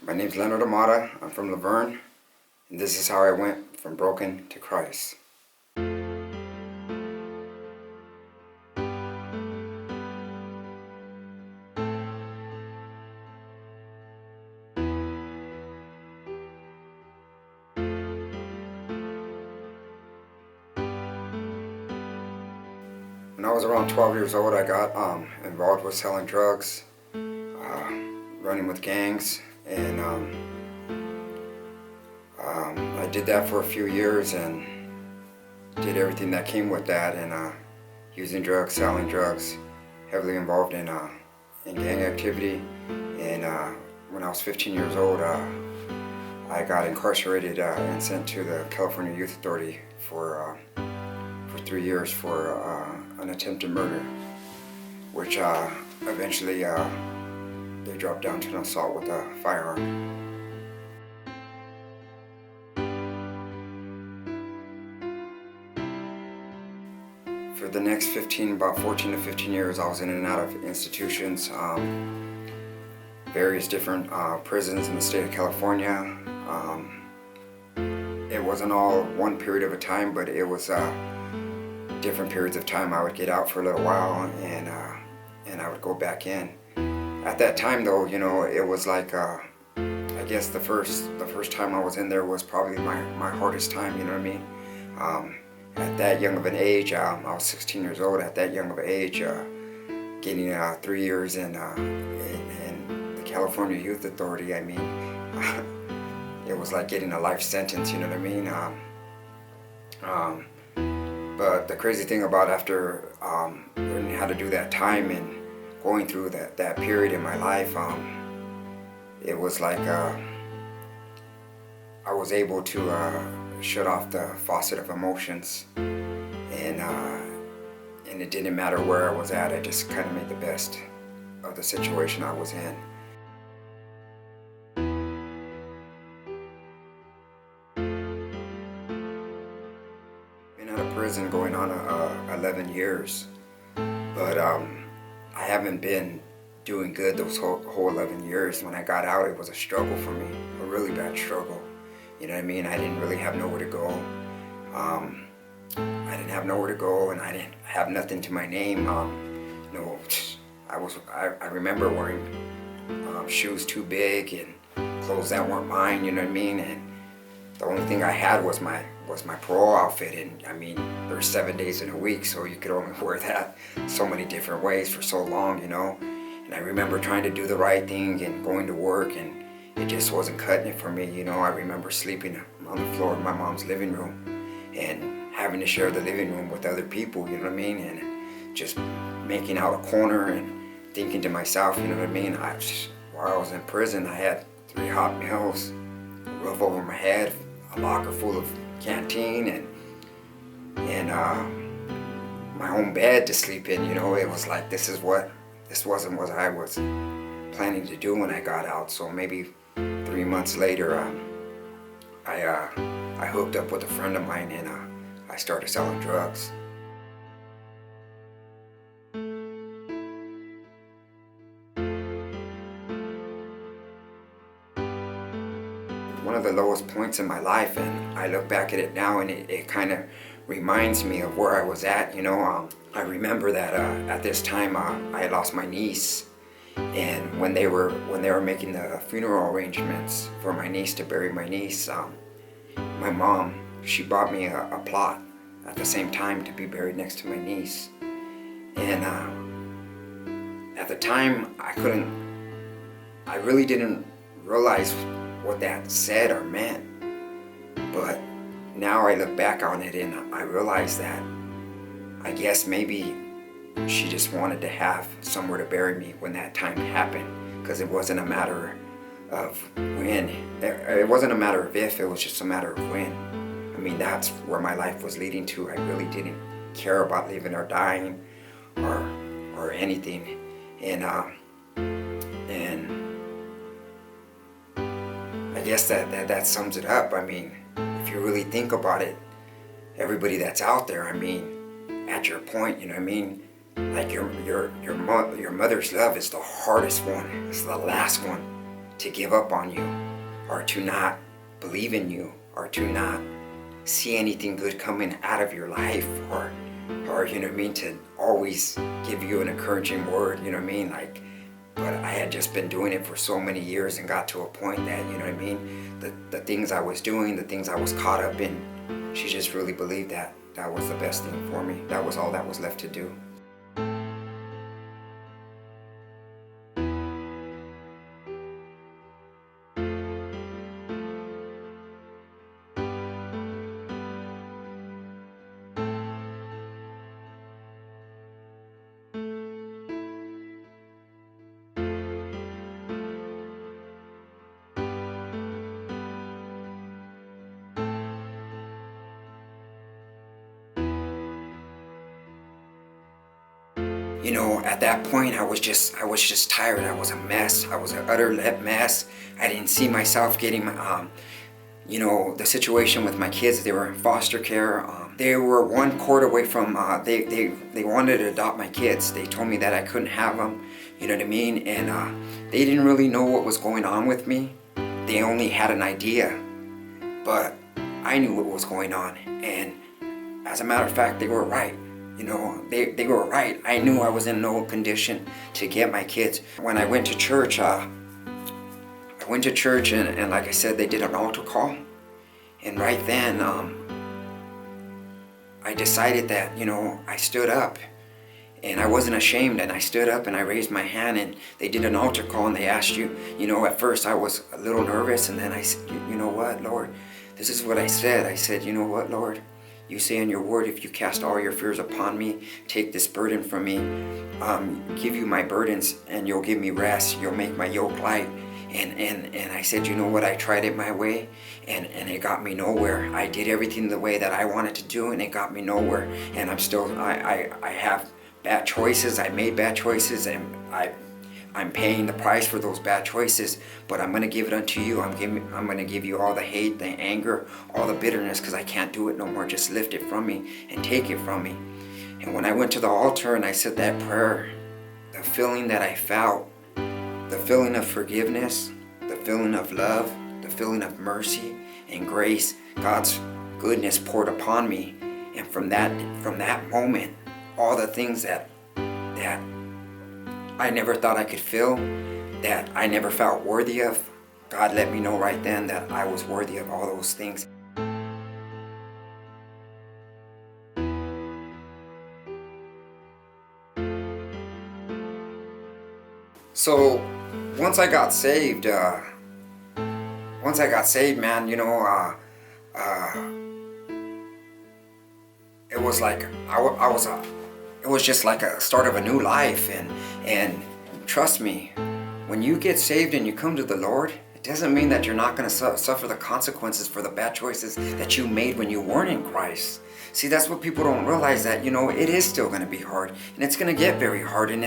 My name's Leonard Ahumada. I'm from Laverne, and this is how I went from broken to Christ. When I was around 12 years old, I got involved with selling drugs, running with gangs, and I did that for a few years and did everything that came with that, and using drugs, selling drugs, heavily involved in gang activity. And when I was 15 years old, I got incarcerated and sent to the California Youth Authority for 3 years for an attempted murder, which eventually they dropped down to an assault with a firearm. For the next about 14 to 15 years, I was in and out of institutions, various different prisons in the state of California. It wasn't all one period of a time, but it was different periods of time. I would get out for a little while, and I would go back in. At that time, though, you know, it was like I guess the first time I was in there was probably my hardest time. You know what I mean? At that young of an age, I was 16 years old. At that young of an age, getting 3 years in the California Youth Authority, I mean, it was like getting a life sentence. You know what I mean? But the crazy thing about after learning how to do that time and going through that period in my life, it was like I was able to shut off the faucet of emotions, and it didn't matter where I was at. I just kind of made the best of the situation I was in. Been out of prison going on 11 years, but I haven't been doing good those whole 11 years. When I got out, it was a struggle for me, a really bad struggle. You know what I mean? I didn't really have nowhere to go. I didn't have nowhere to go, and I didn't have nothing to my name. You know, I remember wearing shoes too big and clothes that weren't mine. You know what I mean? And the only thing I had was my parole outfit, and I mean, there's 7 days in a week, so you could only wear that so many different ways for so long, you know. And I remember trying to do the right thing and going to work, and it just wasn't cutting it for me, you know. I remember sleeping on the floor of my mom's living room and having to share the living room with other people, you know what I mean? And just making out a corner and thinking to myself, you know what I mean? While I was in prison, I had 3 hot meals, a roof over my head, a locker full of canteen, and my own bed to sleep in. You know, it was like this wasn't what I was planning to do when I got out. So maybe 3 months later, I hooked up with a friend of mine, and I started selling drugs. One of the lowest points in my life, and I look back at it now, and it kind of reminds me of where I was at. You know, I remember that at this time I had lost my niece, and when they were making the funeral arrangements for my niece, to bury my niece, my mom, she bought me a plot at the same time to be buried next to my niece. And at the time, I really didn't realize what that said or meant. But now I look back on it, and I realize that I guess maybe she just wanted to have somewhere to bury me when that time happened, because it wasn't a matter of when. It wasn't a matter of if, it was just a matter of when. I mean, that's where my life was leading to. I really didn't care about living or dying or anything. And I guess that sums it up. I mean, if you really think about it, everybody that's out there, I mean, at your point, you know what I mean? Like your mother's love is the hardest one. It's the last one to give up on you, or to not believe in you, or to not see anything good coming out of your life, or you know what I mean, to always give you an encouraging word, you know what I mean, like, but I had just been doing it for so many years and got to a point that, you know what I mean, the things I was doing, the things I was caught up in, she just really believed that that was the best thing for me. That was all that was left to do. You know, at that point, I was just tired. I was a mess. I was an utter mess. I didn't see myself getting, you know, the situation with my kids. They were in foster care. They were one court away from, they wanted to adopt my kids. They told me that I couldn't have them, you know what I mean? And they didn't really know what was going on with me. They only had an idea, but I knew what was going on. And as a matter of fact, they were right. You know, they were right. I knew I was in no condition to get my kids. When I went to church, and like I said, they did an altar call. And right then, I decided that, you know, I stood up. And I wasn't ashamed, and I stood up and I raised my hand, and they did an altar call, and they asked you, you know, at first I was a little nervous, and then I said, you know what, Lord, this is what I said. I said, you know what, Lord? You say in your word, if you cast all your fears upon me, take this burden from me, give you my burdens, and you'll give me rest. You'll make my yoke light. And I said, you know what, I tried it my way, and it got me nowhere. I did everything the way that I wanted to do, and it got me nowhere. And I'm still, I have bad choices. I made bad choices, and I'm paying the price for those bad choices, but I'm going to give it unto you. I'm going to give you all the hate, the anger, all the bitterness, because I can't do it no more. Just lift it from me and take it from me. And when I went to the altar and I said that prayer, the feeling that I felt, the feeling of forgiveness, the feeling of love, the feeling of mercy and grace, God's goodness poured upon me. And from that moment, all the things that I never thought I could feel, that I never felt worthy of, God let me know right then that I was worthy of all those things. So once I got saved, man, you know, it was like it was just like a start of a new life. And trust me, when you get saved and you come to the Lord, it doesn't mean that you're not going to suffer the consequences for the bad choices that you made when you weren't in Christ. See, that's what people don't realize, that, you know, it is still going to be hard, and it's going to get very hard, and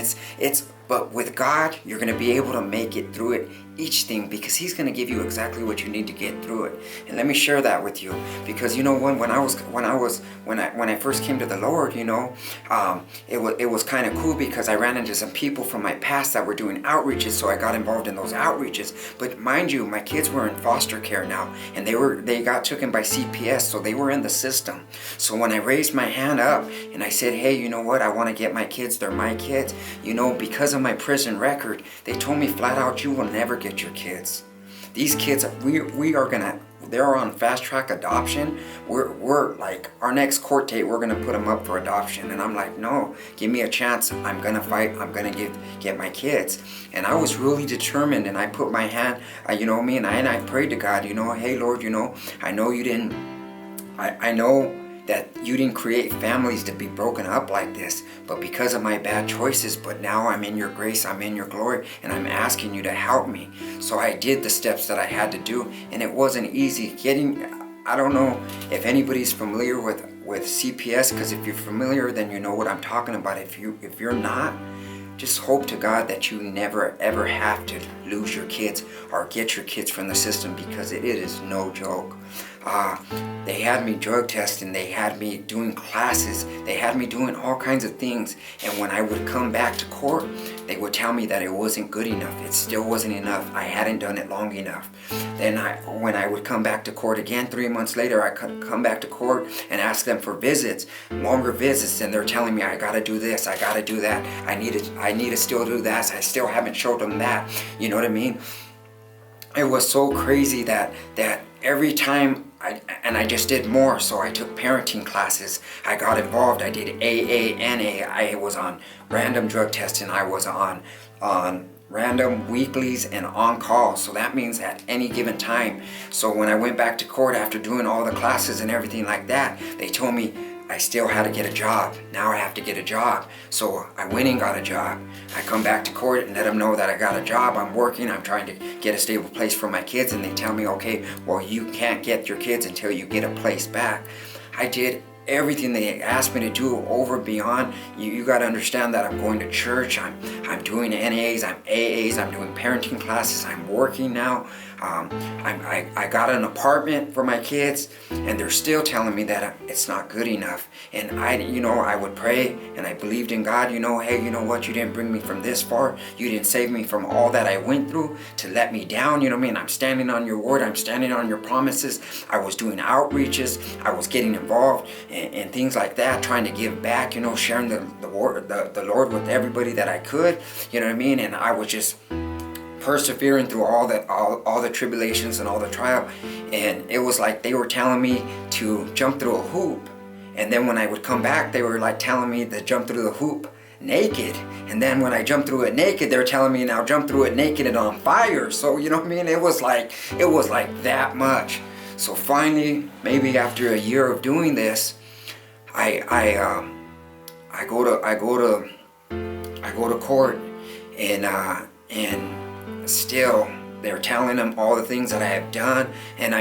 but with God, you're going to be able to make it through it, each thing, because He's going to give you exactly what you need to get through it. And let me share that with you, because you know, when I first came to the Lord, you know, it was kind of cool, because I ran into some people from my past that were doing outreaches, so I got involved in those outreaches. But mind you, my kids were in foster care now, and they got taken by CPS, so they were in the system. So when I raised my hand up and I said, hey, you know what, I want to get my kids, they're my kids, you know, because of my prison record, they told me flat out, you will never get your kids. These kids, they're on fast track adoption. We're like, our next court date, we're gonna put them up for adoption. And I'm like, no, give me a chance. I'm gonna fight. I'm gonna get my kids. And I was really determined, and I put my hand, you know me, and I prayed to God, you know, hey Lord, you know, I know that you didn't create families to be broken up like this, but because of my bad choices, but now I'm in your grace, I'm in your glory, and I'm asking you to help me. So I did the steps that I had to do, and it wasn't easy I don't know if anybody's familiar with CPS, because if you're familiar, then you know what I'm talking about. If you're not, just hope to God that you never ever have to lose your kids or get your kids from the system, because it is no joke. They had me drug testing, they had me doing classes, they had me doing all kinds of things. And when I would come back to court, they would tell me that it wasn't good enough. It still wasn't enough. I hadn't done it long enough. Then when I would come back to court again 3 months later, I could come back to court and ask them for visits, longer visits, and they're telling me I gotta do this, I gotta do that, I need to still do that, I still haven't showed them that. You know what I mean? It was so crazy that every time I just did more. So I took parenting classes, I got involved, I did AA, NA, I was on random drug testing, I was on random weeklies and on call. So that means at any given time. So when I went back to court after doing all the classes and everything like that, they told me I still had to get a job. Now I have to get a job. So I went and got a job. I come back to court and let them know that I got a job, I'm working, I'm trying to get a stable place for my kids, and they tell me, okay, well, you can't get your kids until you get a place back. I did everything they asked me to do over beyond. You got to understand that I'm going to church, I'm doing NAs, I'm AAs, I'm doing parenting classes, I'm working now. I got an apartment for my kids, and they're still telling me that it's not good enough. And I would pray, and I believed in God, hey, you know what, you didn't bring me from this far, you didn't save me from all that I went through to let me down, I'm standing on your word, I'm standing on your promises. I was doing outreaches, I was getting involved and things like that, trying to give back, sharing the Lord with everybody that I could, and I was just persevering through all the tribulations and all the trial. And it was like they were telling me to jump through a hoop, and then when I would come back, they were like telling me to jump through the hoop naked, and then when I jumped through it naked, they're telling me now jump through it naked and on fire. So it was like that much. So finally, maybe after a year of doing this, I go to court, and still they're telling them all the things that I have done. And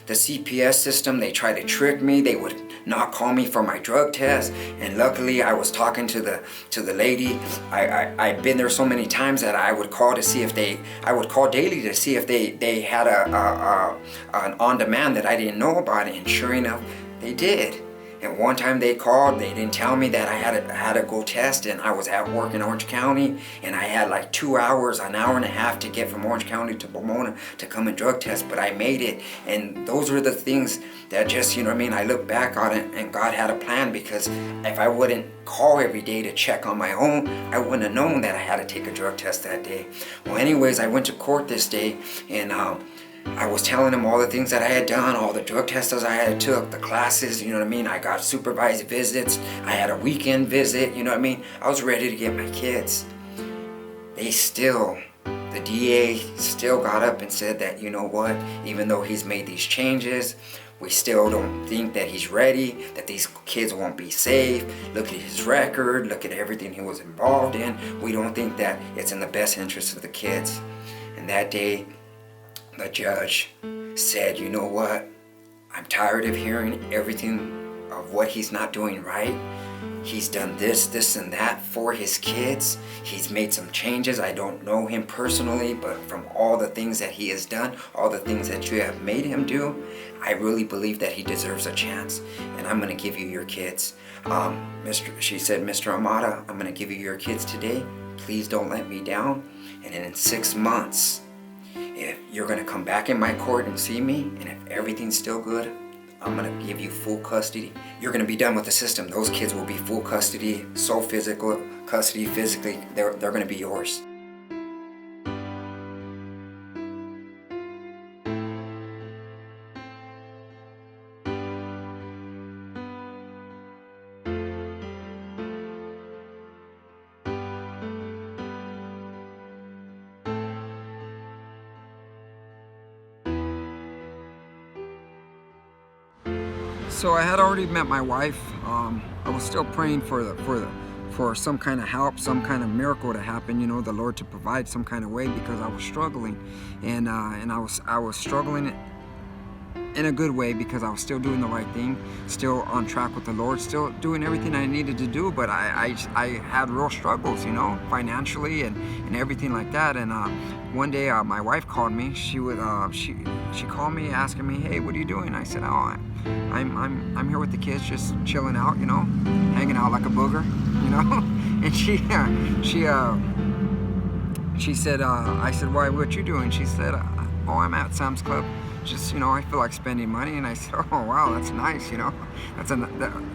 the CPS system, they try to trick me. They would not call me for my drug test, and luckily I was talking to the lady. I've been there so many times that I would call daily to see if they had an on-demand that I didn't know about, and sure enough, they did. And one time they called, they didn't tell me that I had to go test, and I was at work in Orange County, and I had like 2 hours, an hour and a half to get from Orange County to Pomona to come and drug test, but I made it. And those were the things that just, I look back on it, and God had a plan, because if I wouldn't call every day to check on my own, I wouldn't have known that I had to take a drug test that day. Well, anyways, I went to court this day, and I was telling him all the things that I had done, all the drug tests I had took, the classes, I got supervised visits, I had a weekend visit, I was ready to get my kids. The DA still got up and said that, even though he's made these changes, we still don't think that he's ready, that these kids won't be safe. Look at his record, look at everything he was involved in. We don't think that it's in the best interest of the kids. And that day, the judge said, you know what, I'm tired of hearing everything of what he's not doing right. He's done this, and that for his kids. He's made some changes. I don't know him personally, but from all the things that he has done, all the things that you have made him do, I really believe that he deserves a chance, and I'm going to give you your kids. She said, Mr. Ahumada, I'm going to give you your kids today. Please don't let me down. And in 6 months, if you're going to come back in my court and see me, and if everything's still good, I'm going to give you full custody. You're going to be done with the system. Those kids will be full custody, sole physical custody, physically. They're going to be yours. So I had already met my wife. I was still praying for some kind of help, some kind of miracle to happen, the Lord to provide some kind of way, because I was struggling, and I was struggling in a good way, because I was still doing the right thing, still on track with the Lord, still doing everything I needed to do. But I had real struggles, you know, financially and everything like that. And one day my wife called me. She called me asking me, hey, what are you doing? I said, oh, I'm here with the kids, just chilling out, you know, hanging out like a booger, you know. And she said, I said, why, what you doing? She said, oh, I'm at Sam's Club. Just, you know, I feel like spending money. And I said, oh wow, that's nice, you know.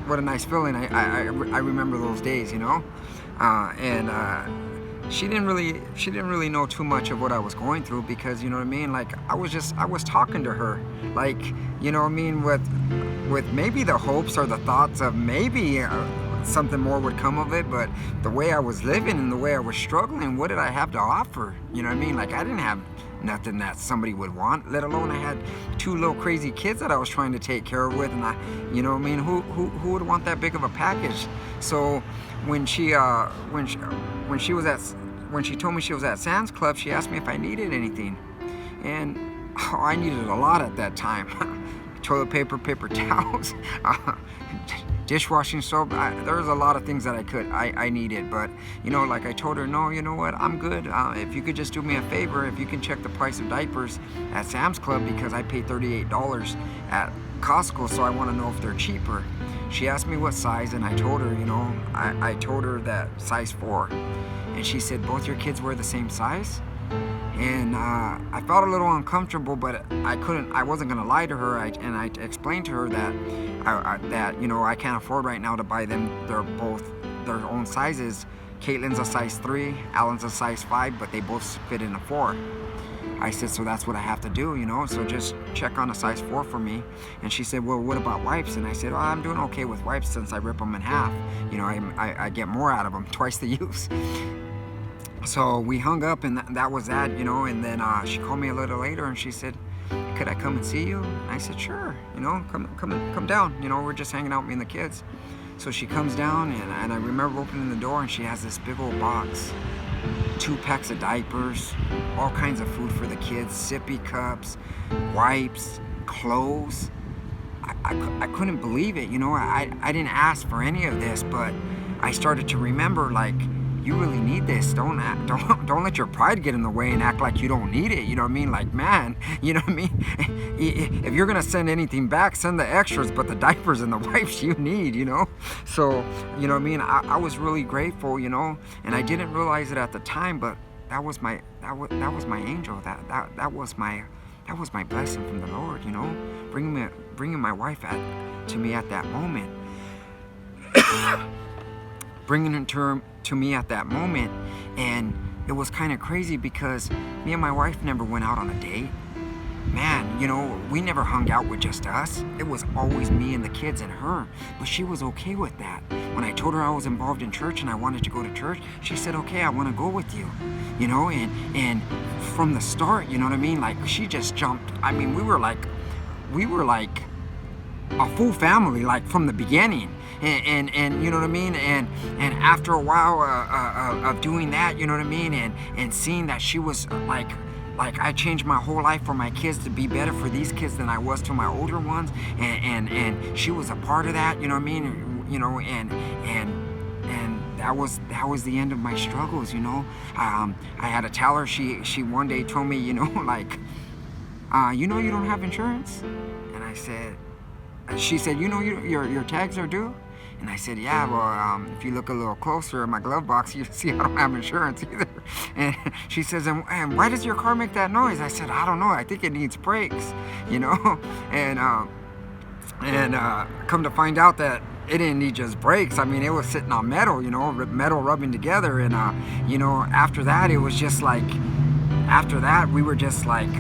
What a nice feeling. I remember those days, you know. She didn't really know too much of what I was going through, because, you know what I mean, like I was talking to her, like, you know what I mean, with maybe the hopes or the thoughts of maybe something more would come of it. But the way I was living and the way I was struggling, what did I have to offer? You know what I mean? Like I didn't have nothing that somebody would want, let alone I had 2 little crazy kids that I was trying to take care of with, and you know what I mean, who would want that big of a package? So when she told me she was at Sam's Club, she asked me if I needed anything, and I needed a lot at that time. Toilet paper, paper towels, dishwashing soap. There was a lot of things that I needed, but you know, like I told her, no, you know what, I'm good. If you could just do me a favor, if you can check the price of diapers at Sam's Club, because I paid $38 at Costco, so I want to know if they're cheaper. She asked me what size, and I told her, you know, I told her that size 4, and she said, both your kids wear the same size? And I felt a little uncomfortable, but I wasn't gonna lie to her. And I explained to her that you know, I can't afford right now to buy them. They're both their own sizes. Caitlin's a size 3, Alan's a size 5, but they both fit in a 4. I said, so that's what I have to do, you know, so just check on a size 4 for me. And she said, well, what about wipes? And I said, oh, I'm doing okay with wipes since I rip them in half. You know, I get more out of them, twice the use. So we hung up, and that was that, you know. And then she called me a little later, and she said, could I come and see you? And I said, sure, you know, come down. You know, we're just hanging out, me and the kids. So she comes down, and I remember opening the door, and she has this big old box, 2 packs of diapers, all kinds of food for the kids, sippy cups, wipes, clothes. I couldn't believe it, you know. I didn't ask for any of this, but I started to remember, like, you really need this. Don't let your pride get in the way and act like you don't need it. You know what I mean? Like, man, you know what I mean? If you're gonna send anything back, send the extras, but the diapers and the wipes you need, you know? So, you know what I mean? I was really grateful, you know, and I didn't realize it at the time, but that was my angel. That was my blessing from the Lord, you know, bringing my wife to me at that moment. Bringing her to me at that moment. And it was kind of crazy, because me and my wife never went out on a date. Man, you know, we never hung out with just us. It was always me and the kids and her. But she was okay with that. When I told her I was involved in church and I wanted to go to church, she said, okay, I want to go with you. You know, and from the start, you know what I mean? Like, she just jumped. I mean, we were like a full family, like, from the beginning. And you know what I mean, and after a while of doing that, you know what I mean, and seeing that she was like I changed my whole life for my kids to be better for these kids than I was to my older ones, and she was a part of that, you know what I mean, you know, and that was the end of my struggles, you know. I had to tell her, she one day told me, you know, like, you know, you don't have insurance. And I said, she said, you know, your tags are due. And I said, yeah, well, if you look a little closer in my glove box, you see I don't have insurance either. And she says, and why does your car make that noise? I said, I don't know. I think it needs brakes, you know. And come to find out that it didn't need just brakes. I mean, it was sitting on metal, you know, metal rubbing together. And, you know, after that, it was just like, after that, we were just like,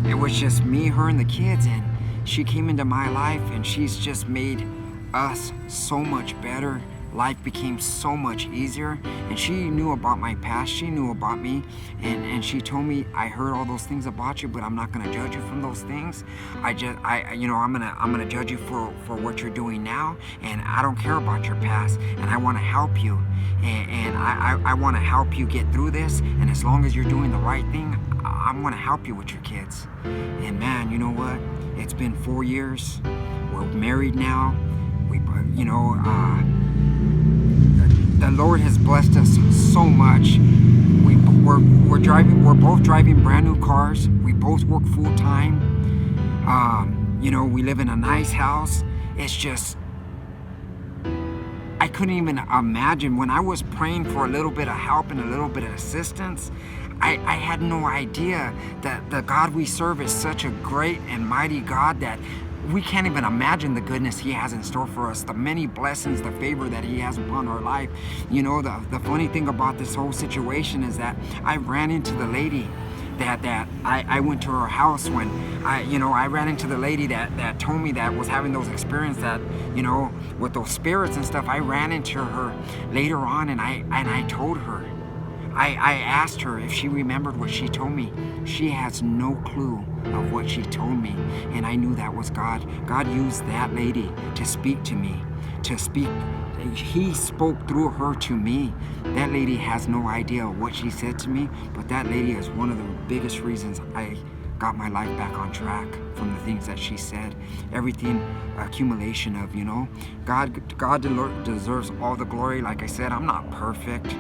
it was just me, her, and the kids. And she came into my life, and she's just made us so much better. life became so much easier. And she knew about my past, she knew about me, and she told me, I heard all those things about you, but I'm not gonna judge you from those things. I'm gonna judge you for what you're doing now, and I don't care about your past, and I wanna help you. And I wanna help you get through this, and as long as you're doing the right thing, I'm gonna help you with your kids. And man, you know what? It's been 4 years. We're married now. The Lord has blessed us so much. We're both driving brand new cars. We both work full time. We live in a nice house. It's just, I couldn't even imagine when I was praying for a little bit of help and a little bit of assistance. I had no idea that the God we serve is such a great and mighty God that we can't even imagine the goodness He has in store for us, the many blessings, the favor that He has upon our life. The funny thing about this whole situation is that I ran into the lady that I went to her house when I ran into the lady that told me that was having those experiences that, with those spirits and stuff. I ran into her later on, and I told her, I asked her if she remembered what she told me. She has no clue of what she told me, and I knew that was God. God used that lady to speak to me, He spoke through her to me. That lady has no idea what she said to me, but that lady is one of the biggest reasons I got my life back on track from the things that she said. Everything, accumulation of, God deserves all the glory. Like I said, I'm not perfect.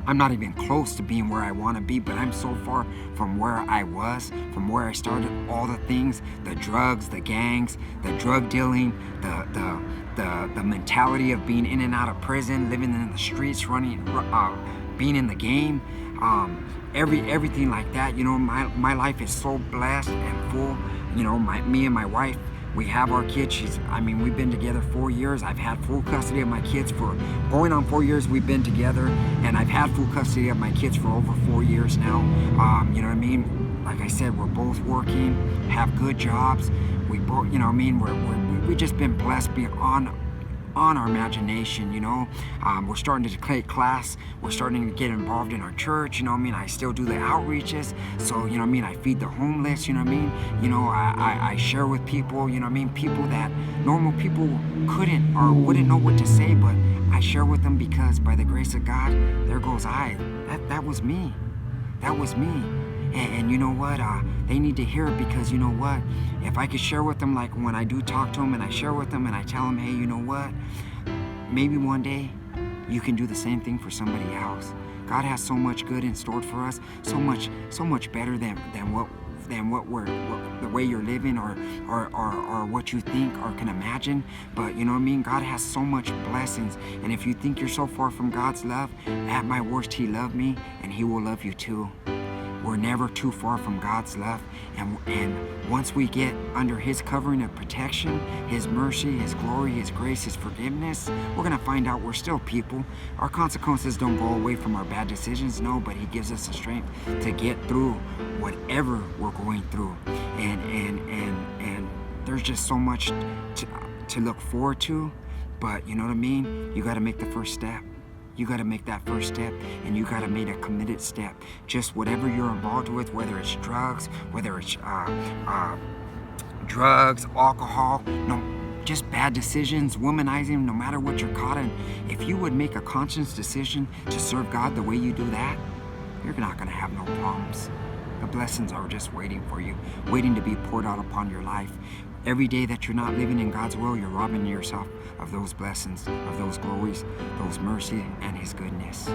I'm not even close to being where I want to be, but I'm so far from where I was, from where I started. All the things, the drugs, the gangs, the drug dealing, the mentality of being in and out of prison, living in the streets, being in the game, everything like that. My life is so blessed and full. Me and my wife, we have our kids. We've been together 4 years. I've had full custody of my kids for going on 4 years we've been together, and I've had full custody of my kids for over 4 years now. Like I said, we're both working, have good jobs. We both, we've just been blessed beyond our imagination. We're starting to take class. We're starting to get involved in our church. I still do the outreaches. So I feed the homeless. I share with people. People that normal people couldn't or wouldn't know what to say, but I share with them because by the grace of God, there goes I. That was me. That was me. And you know what? They need to hear it, because you know what? If I could share with them, like when I do talk to them and I share with them and I tell them, hey, you know what? Maybe one day you can do the same thing for somebody else. God has so much good in store for us, so much better than the way you're living or what you think or can imagine. But God has so much blessings, and if you think you're so far from God's love, at my worst, He loved me, and He will love you too. We're never too far from God's love, and once we get under His covering of protection, His mercy, His glory, His grace, His forgiveness, we're going to find out we're still people. Our consequences don't go away from our bad decisions, no, but He gives us the strength to get through whatever we're going through. And there's just so much to look forward to, but you got to make the first step. You got to make that first step, and you got to make a committed step. Just whatever you're involved with, whether it's drugs, whether it's alcohol, just bad decisions, womanizing, no matter what you're caught in. If you would make a conscious decision to serve God the way you do that, you're not going to have no problems. The blessings are just waiting for you, waiting to be poured out upon your life. Every day that you're not living in God's will, you're robbing yourself of those blessings, of those glories, those mercy, and His goodness.